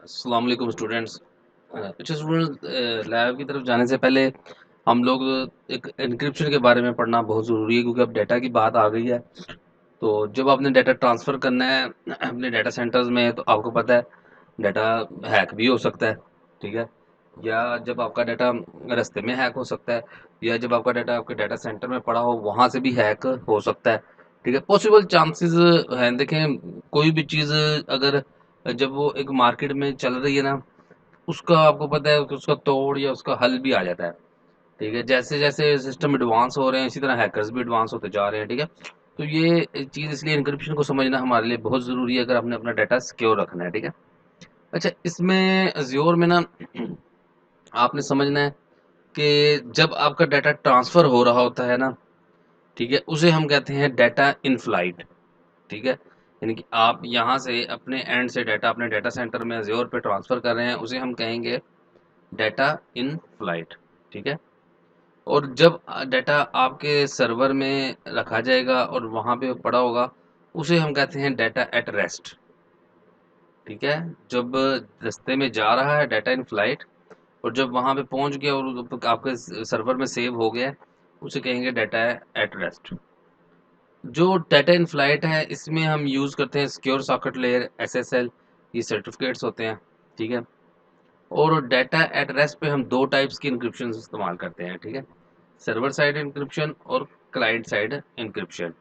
अस्सलाम वालेकुम स्टूडेंट्स। अच्छा स्टूडेंट, लैब की तरफ जाने से पहले हम लोग एक एन्क्रिप्शन के बारे में पढ़ना बहुत ज़रूरी है, क्योंकि अब डाटा की बात आ गई है। तो जब आपने डाटा ट्रांसफ़र करना है अपने डाटा सेंटर्स में, तो आपको पता है डाटा हैक भी हो सकता है, ठीक है। या जब आपका डाटा रास्ते में हैक हो सकता है, या जब आपका डाटा आपके डाटा सेंटर में पड़ा हो वहाँ से भी हैक हो सकता है, ठीक है। पॉसिबल चांसेस हैं। देखें, कोई भी चीज़ अगर जब वो एक मार्केट में चल रही है ना, उसका आपको पता है कि उसका तोड़ या उसका हल भी आ जाता है, ठीक है। जैसे जैसे सिस्टम एडवांस हो रहे हैं, इसी तरह हैकर्स भी एडवांस होते जा रहे हैं, ठीक है। तो ये चीज़, इसलिए इनक्रिप्शन को समझना हमारे लिए बहुत ज़रूरी है अगर आपने अपना डाटा सिक्योर रखना है, ठीक है। अच्छा, इसमें अज्योर में ना आपने समझना है कि जब आपका डाटा ट्रांसफ़र हो रहा होता है ना, ठीक है, उसे हम कहते हैं डाटा इन फ्लाइट, ठीक है। यानी कि आप यहाँ से अपने एंड से डाटा अपने डाटा सेंटर में अज्योर पे ट्रांसफ़र कर रहे हैं, उसे हम कहेंगे डाटा इन फ्लाइट, ठीक है। और जब डाटा आपके सर्वर में रखा जाएगा और वहाँ पे पड़ा होगा, उसे हम कहते हैं डाटा एट रेस्ट, ठीक है। जब रास्ते में जा रहा है डाटा इन फ्लाइट, और जब वहाँ पे पहुँच गया और आपके सर्वर में सेव हो गया, उसे कहेंगे डाटा एट रेस्ट। जो डाटा इन फ्लाइट है, इसमें हम यूज़ करते हैं सिक्योर सॉकेट लेयर, एसएसएल, ये सर्टिफिकेट्स होते हैं, ठीक है। और डाटा एट रेस्ट पे हम दो टाइप्स की इंक्रिप्शन इस्तेमाल करते हैं, ठीक है। सर्वर साइड इंक्रिप्शन और क्लाइंट साइड इंक्रिप्शन,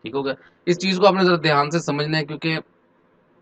ठीक हो गया। इस चीज़ को आपने ज़रा ध्यान से समझना है, क्योंकि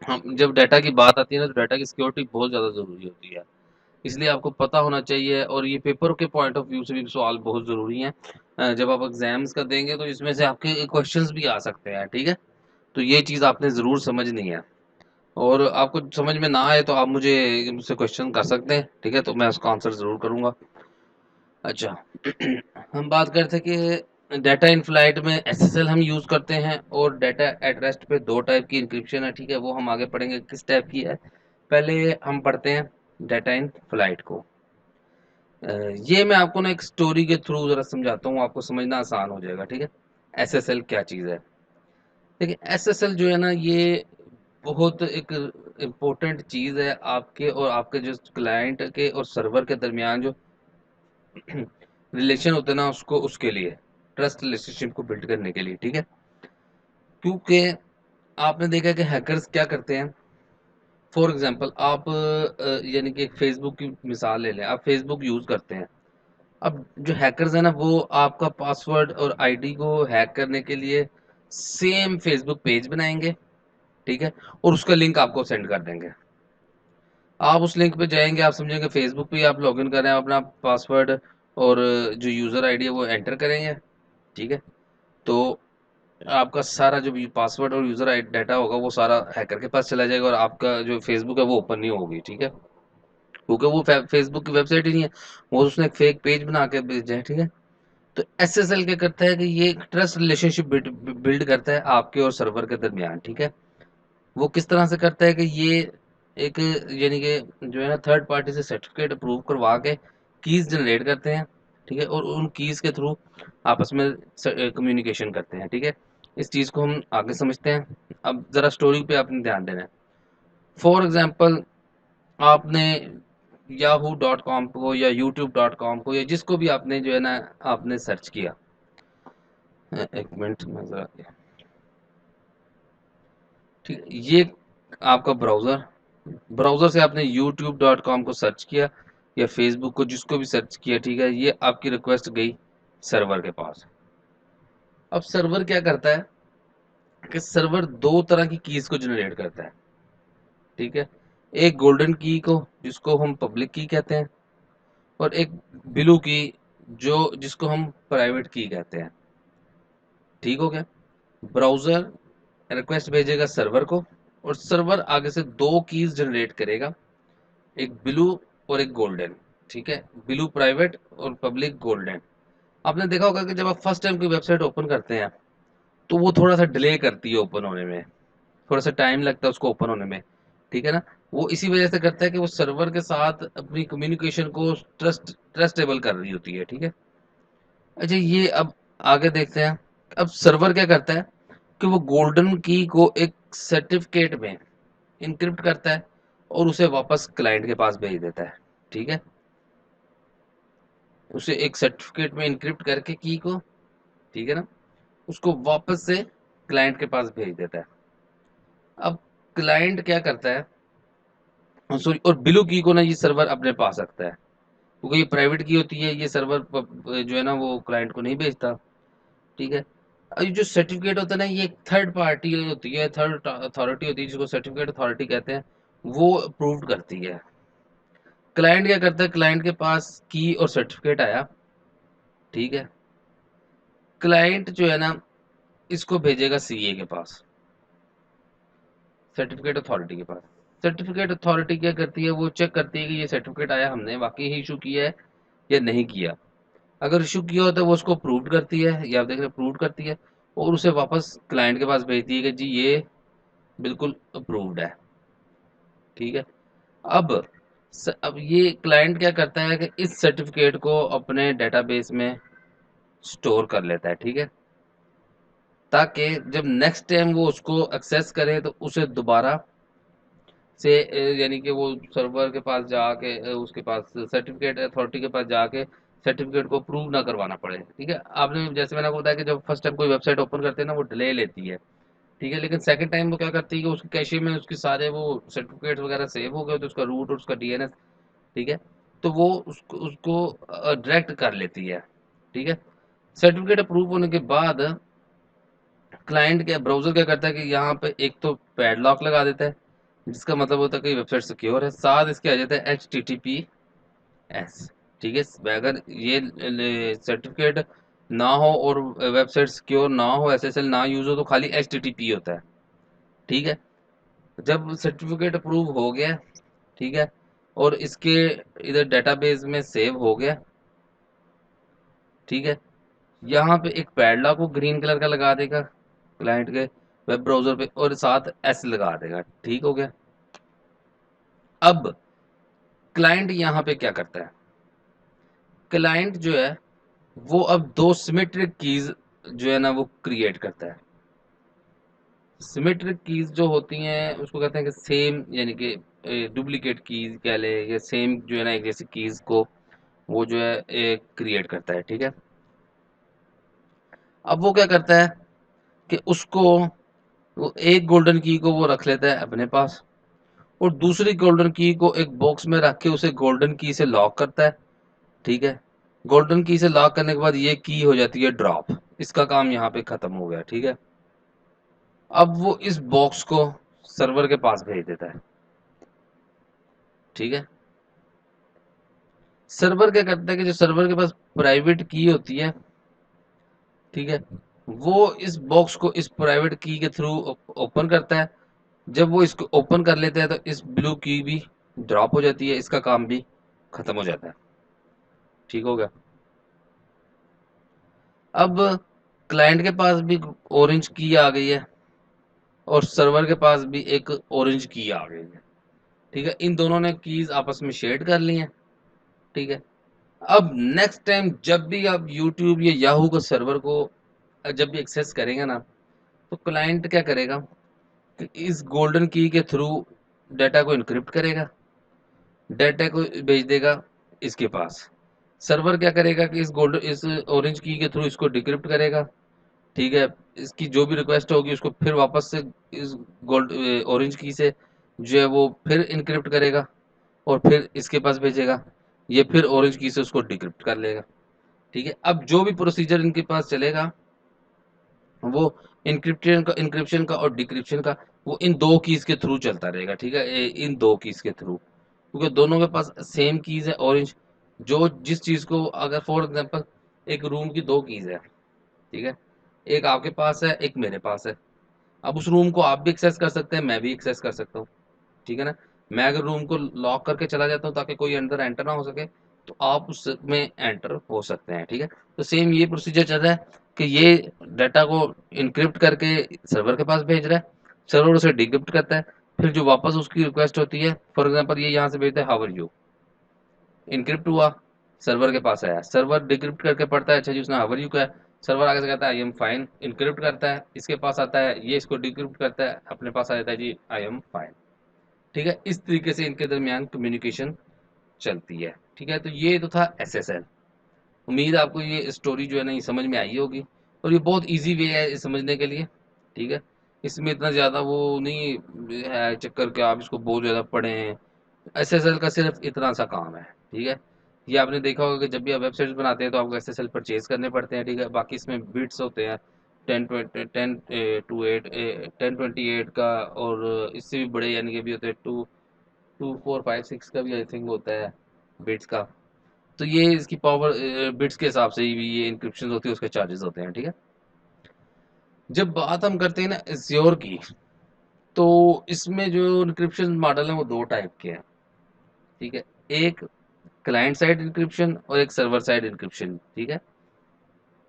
हम जब डाटा की बात आती है ना, तो डाटा की सिक्योरिटी बहुत ज़्यादा ज़रूरी होती है, इसलिए आपको पता होना चाहिए। और ये पेपर के पॉइंट ऑफ व्यू से भी सवाल बहुत ज़रूरी हैं। जब आप एग्जाम्स का देंगे तो इसमें से आपके क्वेश्चंस भी आ सकते हैं, ठीक है। तो ये चीज़ आपने ज़रूर समझनी है, और आपको समझ में ना आए तो आप मुझसे क्वेश्चन कर सकते हैं, ठीक है, तो मैं उसका आंसर ज़रूर करूँगा। अच्छा, हम बात करते हैं कि डाटा इन फ्लाइट में एसएसएल हम यूज़ करते हैं, और डाटा एट रेस्ट पे दो टाइप की इंक्रिप्शन है, ठीक है। वो हम आगे पढ़ेंगे किस टाइप की है। पहले हम पढ़ते हैं डाटा इन फ्लाइट को। ये मैं आपको ना एक स्टोरी के थ्रू ज़रा समझाता हूँ, आपको समझना आसान हो जाएगा, ठीक है। एसएसएल क्या चीज़ है? देखिए, एसएसएल जो है ना, ये बहुत एक इम्पोर्टेंट चीज़ है आपके और आपके जो क्लाइंट के और सर्वर के दरमियान जो रिलेशन होता है ना, उसको उसके लिए ट्रस्ट रिलेशनशिप को बिल्ड करने के लिए, ठीक है। क्योंकि आपने देखा है कि हैकर्स क्या करते हैं। फॉर एग्जांपल आप यानी कि फेसबुक की मिसाल ले लें, आप फेसबुक यूज़ करते हैं। अब जो हैकर्स है ना, वो आपका पासवर्ड और आईडी को हैक करने के लिए सेम फेसबुक पेज बनाएंगे, ठीक है, और उसका लिंक आपको सेंड कर देंगे। आप उस लिंक पे जाएंगे, आप समझेंगे फेसबुक पे ही आप लॉगिन कर रहे हैं, अपना पासवर्ड और जो यूज़र आईडी है वो एंटर करेंगे, ठीक है। तो आपका सारा जो भी पासवर्ड और यूज़र आई डाटा होगा वो सारा हैकर के पास चला जाएगा, और आपका जो फेसबुक है वो ओपन नहीं होगी, ठीक है। क्योंकि वो फेसबुक की वेबसाइट ही नहीं है, वो उसने एक फेक पेज बना के भेजा है, ठीक है। तो एसएसएल क्या करता है कि ये एक ट्रस्ट रिलेशनशिप बिल्ड करता है आपके और सर्वर के दरमियान, ठीक है। वो किस तरह से करता है कि ये एक यानी कि जो है ना, थर्ड पार्टी से सर्टिफिकेट अप्रूव करवा के कीज जनरेट करते हैं, ठीक है, और उन कीज के थ्रू आपस में कम्युनिकेशन करते हैं, ठीक है। इस चीज़ को हम आगे समझते हैं। अब ज़रा स्टोरी पे आपने ध्यान देना है। फॉर एग्जांपल, आपने yahoo.com को या youtube.com को या जिसको भी आपने जो है ना आपने सर्च किया, एक मिनट में ज़रा, ठीक है, ये आपका ब्राउज़र ब्राउज़र से आपने youtube.com को सर्च किया या फेसबुक को जिसको भी सर्च किया, ठीक है। ये आपकी रिक्वेस्ट गई सर्वर के पास। अब सर्वर क्या करता है कि सर्वर दो तरह की कीज़ को जनरेट करता है, ठीक है। एक गोल्डन की को, जिसको हम पब्लिक की कहते हैं, और एक ब्लू की, जो जिसको हम प्राइवेट की कहते हैं, ठीक हो गया। ब्राउज़र रिक्वेस्ट भेजेगा सर्वर को, और सर्वर आगे से दो कीज़ जनरेट करेगा, एक ब्लू और एक गोल्डन, ठीक है। ब्लू प्राइवेट और पब्लिक गोल्डन। आपने देखा होगा कि जब आप फर्स्ट टाइम कोई वेबसाइट ओपन करते हैं, तो वो थोड़ा सा डिले करती है ओपन होने में, थोड़ा सा टाइम लगता है उसको ओपन होने में, ठीक है ना। वो इसी वजह से करता है कि वो सर्वर के साथ अपनी कम्युनिकेशन को ट्रस्टेबल कर रही होती है, ठीक है। अच्छा, ये अब आगे देखते हैं। अब सर्वर क्या करता है कि वो गोल्डन की को एक सर्टिफिकेट में इनक्रिप्ट करता है, और उसे वापस क्लाइंट के पास भेज देता है। ठीक है, उसे एक सर्टिफिकेट में इनक्रिप्ट करके की को, ठीक है ना, उसको वापस से क्लाइंट के पास भेज देता है। अब क्लाइंट क्या करता है, सॉरी, और ब्लू की को ना ये सर्वर अपने पास रखता है, क्योंकि ये प्राइवेट की होती है, ये सर्वर जो है ना वो क्लाइंट को नहीं भेजता। ठीक है, अब ये जो सर्टिफिकेट होता है ना, ये एक थर्ड पार्टी होती है, थर्ड अथॉरिटी होती है, जिसको सर्टिफिकेट अथॉरिटी कहते हैं, वो अप्रूव करती है। क्लाइंट क्या करता है, क्लाइंट के पास की और सर्टिफिकेट आया, ठीक है, क्लाइंट जो है ना इसको भेजेगा सीए के पास, सर्टिफिकेट अथॉरिटी के पास। सर्टिफिकेट अथॉरिटी क्या करती है, वो चेक करती है कि ये सर्टिफिकेट आया, हमने वाकई ही इशू किया है या नहीं किया। अगर इशू किया होता है वो उसको अप्रूव करती है, या आप देख रहे अप्रूव करती है, और उसे वापस क्लाइंट के पास भेजती है कि जी ये बिल्कुल अप्रूव्ड है। ठीक है, अब अब ये क्लाइंट क्या करता है कि इस सर्टिफिकेट को अपने डेटाबेस में स्टोर कर लेता है। ठीक है, ताकि जब नेक्स्ट टाइम वो उसको एक्सेस करे तो उसे दोबारा से यानी कि वो सर्वर के पास जाके उसके पास सर्टिफिकेट अथॉरिटी के पास जाके सर्टिफिकेट को प्रूव ना करवाना पड़े। ठीक है, आपने जैसे मैंने आपको बताया कि जब फर्स्ट टाइम कोई वेबसाइट ओपन करते हैं ना वो डिले लेती है। ठीक है, लेकिन सेकंड टाइम वो क्या करती है कि उसके कैशे में उसके सारे वो सर्टिफिकेट वगैरह सेव हो गए, तो उसका रूट और उसका डीएनएस, ठीक है, तो वो उसको उसको डायरेक्ट कर लेती है। ठीक है, सर्टिफिकेट अप्रूव होने के बाद क्लाइंट क्या, ब्राउजर क्या करता है कि यहाँ पे एक तो पैडलॉक लगा देता है, जिसका मतलब होता है कि वेबसाइट सिक्योर है, साथ इसके आ जाता है H T T P S. ठीक है, अगर ये सर्टिफिकेट ना हो और वेबसाइट सिक्योर ना हो, एस एस एल ना यूज हो, तो खाली एच टी टी पी होता है। ठीक है, जब सर्टिफिकेट अप्रूव हो गया, ठीक है, और इसके इधर डेटाबेस में सेव हो गया, ठीक है, यहाँ पे एक पैडलॉक वो ग्रीन कलर का लगा देगा क्लाइंट के वेब ब्राउजर पे, और साथ एस लगा देगा। ठीक हो गया। अब क्लाइंट यहाँ पे क्या करता है, क्लाइंट जो है वो अब दो सिमेट्रिक कीज जो है ना वो क्रिएट करता है। सिमेट्रिक कीज जो होती हैं उसको कहते हैं कि सेम, यानी कि डुप्लीकेट कीज कह ले, या सेम जो है ना एक जैसी कीज को वो जो है क्रिएट करता है। ठीक है, अब वो क्या करता है कि उसको, वो एक गोल्डन की को वो रख लेता है अपने पास, और दूसरी गोल्डन की को एक बॉक्स में रख के उसे गोल्डन की से लॉक करता है। ठीक है, गोल्डन की से लॉक करने के बाद ये की हो जाती है ड्रॉप, इसका काम यहाँ पे खत्म हो गया। ठीक है, अब वो इस बॉक्स को सर्वर के पास भेज देता है। ठीक है, सर्वर क्या करता है कि जो सर्वर के पास प्राइवेट की होती है, ठीक है, वो इस बॉक्स को इस प्राइवेट की के थ्रू ओपन करता है। जब वो इसको ओपन कर लेते हैं तो इस ब्लू की भी ड्रॉप हो जाती है, इसका काम भी खत्म हो जाता है। ठीक हो गया। अब क्लाइंट के पास भी ऑरेंज की आ गई है, और सर्वर के पास भी एक ऑरेंज की आ गई है। ठीक है, इन दोनों ने कीज आपस में शेयर कर ली हैं। ठीक है, अब नेक्स्ट टाइम जब भी आप यूट्यूब या याहू का सर्वर को जब भी एक्सेस करेंगे ना, तो क्लाइंट क्या करेगा कि इस गोल्डन की के थ्रू डाटा को इनक्रिप्ट करेगा, डाटा को भेज देगा इसके पास। सर्वर क्या करेगा कि इस ऑरेंज की के थ्रू इसको डिक्रिप्ट करेगा। ठीक है, इसकी जो भी रिक्वेस्ट होगी उसको फिर वापस से इस गोल्ड ऑरेंज की से जो है वो फिर इनक्रिप्ट करेगा, और फिर इसके पास भेजेगा, ये फिर ऑरेंज की से उसको डिक्रिप्ट कर लेगा। ठीक है, अब जो भी प्रोसीजर इनके पास चलेगा वो इंक्रिप्शन का और डिक्रिप्शन का, वो इन दो कीज के थ्रू चलता रहेगा। ठीक है, इन दो कीज के थ्रू, क्योंकि दोनों के पास सेम कीज है ऑरेंज। जो जिस चीज को, अगर फॉर एग्जांपल एक रूम की दो कीज है, ठीक है, एक आपके पास है एक मेरे पास है, अब उस रूम को आप भी एक्सेस कर सकते हैं, मैं भी एक्सेस कर सकता हूँ। ठीक है ना, मैं अगर रूम को लॉक करके चला जाता हूँ ताकि कोई अंदर एंटर ना हो सके, तो आप उसमें एंटर हो सकते हैं। ठीक है, तो सेम ये प्रोसीजर चल रहा है कि ये डाटा को इनक्रिप्ट करके सर्वर के पास भेज रहा है, सर्वर उसे डिक्रिप्ट करता है, फिर जो वापस उसकी रिक्वेस्ट होती है, फॉर एग्जांपल ये यहाँ से भेजता है हाउ आर यू, इनक्रिप्ट हुआ, सर्वर के पास आया, सर्वर डिक्रिप्ट करके पढ़ता है, अच्छा जी उसने हाउ आर यू का है, सर्वर आगे से कहता है आई एम फाइन, इनक्रिप्ट करता है, इसके पास आता है, ये इसको डिक्रिप्ट करता है, अपने पास आ जाता है जी आई एम फाइन। ठीक है, इस तरीके से इनके दरमियान कम्युनिकेशन चलती है। ठीक है, तो ये तो था एसएसएल। उम्मीद है आपको ये स्टोरी जो है ना ये समझ में आई होगी, और ये बहुत इजी वे है इसे समझने के लिए। ठीक है, इसमें इतना ज़्यादा वो नहीं है चक्कर कि आप इसको बहुत ज़्यादा पढ़ें। एसएसएल का सिर्फ इतना सा काम है। ठीक है, ये आपने देखा होगा कि जब भी आप वेबसाइट्स बनाते हैं तो आपको एसएसएल परचेज करने पड़ते हैं। ठीक है, बाकी इसमें बिट्स होते हैं 1028 का, और इससे भी बड़े यानी कि भी होते हैं 2 2 4 5 6 का भी आई थिंक होता है बिट्स का। तो ये इसकी पावर बिट्स के हिसाब से ही भी ये इंक्रिप्शन होती है, उसके चार्जेस होते हैं। ठीक है, जब बात हम करते हैं ना एज्योर की, तो इसमें जो इंक्रिप्शन मॉडल है वो दो टाइप के हैं। ठीक है, एक क्लाइंट साइड इंक्रिप्शन और एक सर्वर साइड इंक्रिप्शन। ठीक है,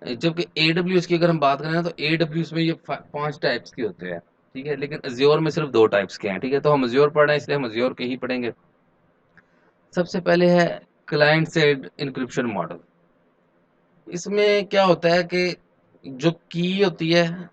जबकि AWS की अगर हम बात करें ना, तो AWS में ये 5 टाइप्स के होते हैं। ठीक है, लेकिन अज्योर में सिर्फ 2 टाइप्स के हैं। ठीक है, तो हम अज्योर पढ़ रहे हैं इसलिए हम अज्योर के ही पढ़ेंगे। सबसे पहले है क्लाइंट साइड इंक्रिप्शन मॉडल। इसमें क्या होता है कि जो की होती है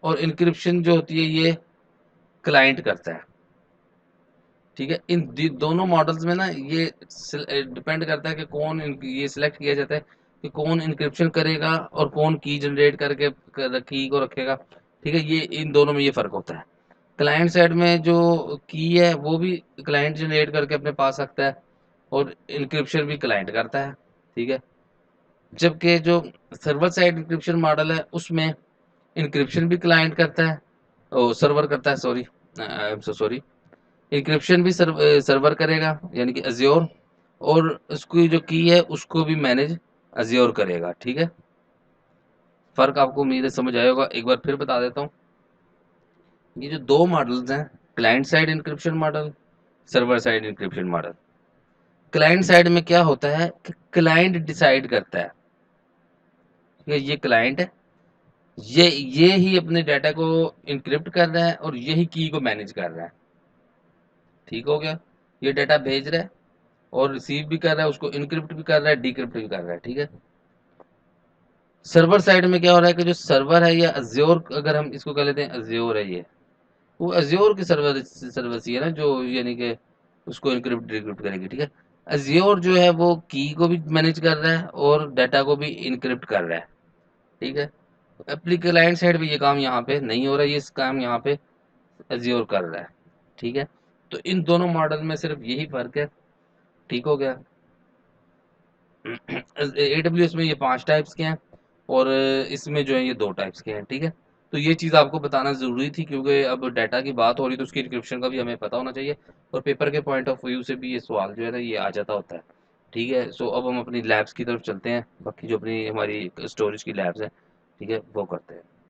और इंक्रिप्शन जो होती है ये क्लाइंट करता है। ठीक है, इन दोनों मॉडल्स में ना ये डिपेंड करता है कि कौन ये सिलेक्ट किया जाता है कि कौन इंक्रिप्शन करेगा और कौन की जनरेट करके की को रखेगा। ठीक है, ये इन दोनों में ये फ़र्क होता है। क्लाइंट साइड में जो की है वो भी क्लाइंट जनरेट करके अपने पास रखता है, और इंक्रिप्शन भी क्लाइंट करता है। ठीक है, जबकि जो सर्वर साइड इंक्रिप्शन मॉडल है उसमें इंक्रिप्शन भी क्लाइंट करता है, ओ सर्वर करता है, sorry, I am so sorry. Encryption भी सर्वर करेगा यानी कि अज्योर, और उसकी जो की है उसको भी मैनेज अज्योर करेगा। ठीक है, फर्क आपको उम्मीद है समझ आया होगा। एक बार फिर बता देता हूँ, ये जो दो मॉडल्स हैं, client side encryption model, server side encryption model. Client side में क्या होता है कि क्लाइंट डिसाइड करता है कि ये क्लाइंट है, ये ही अपने डाटा को इनक्रिप्ट कर रहा है और यही की को मैनेज कर रहा है। ठीक हो गया, ये डाटा भेज रहा है और रिसीव भी कर रहा है, उसको इनक्रिप्ट भी कर रहा है, डिक्रिप्ट भी कर रहा है। ठीक है, सर्वर साइड में क्या हो रहा है कि जो सर्वर है या अज्योर, अगर हम इसको कह लेते हैं अज्योर है ये, वो अज्योर की सर्विस ही है ना, जो यानी कि उसको इनक्रिप्ट डिक्रिप्ट करेगी। ठीक है, अज्योर जो है वो की को भी मैनेज कर रहा है और डाटा को भी इनक्रिप्ट कर रहा है। ठीक है, एप्लीकेशन क्लाइंट साइड पे ये काम यहाँ पे नहीं हो रहा है, ये काम यहाँ पे अज्योर कर रहा है। ठीक है, तो इन दोनों मॉडल में सिर्फ यही फर्क है। ठीक हो गया, AWS में ये 5 टाइप्स के हैं, और इसमें जो है ये 2 टाइप्स के हैं। ठीक है, तो ये चीज़ आपको बताना ज़रूरी थी क्योंकि अब डाटा की बात हो रही तो उसकी इंक्रिप्शन का भी हमें पता होना चाहिए, और पेपर के पॉइंट ऑफ व्यू से भी ये सवाल जो है ना ये आ जाता होता है। ठीक है, सो अब हम अपनी लैब्स की तरफ चलते हैं, बाकी जो अपनी हमारी स्टोरेज की लैब्स हैं, ठीक है, वो करते हैं।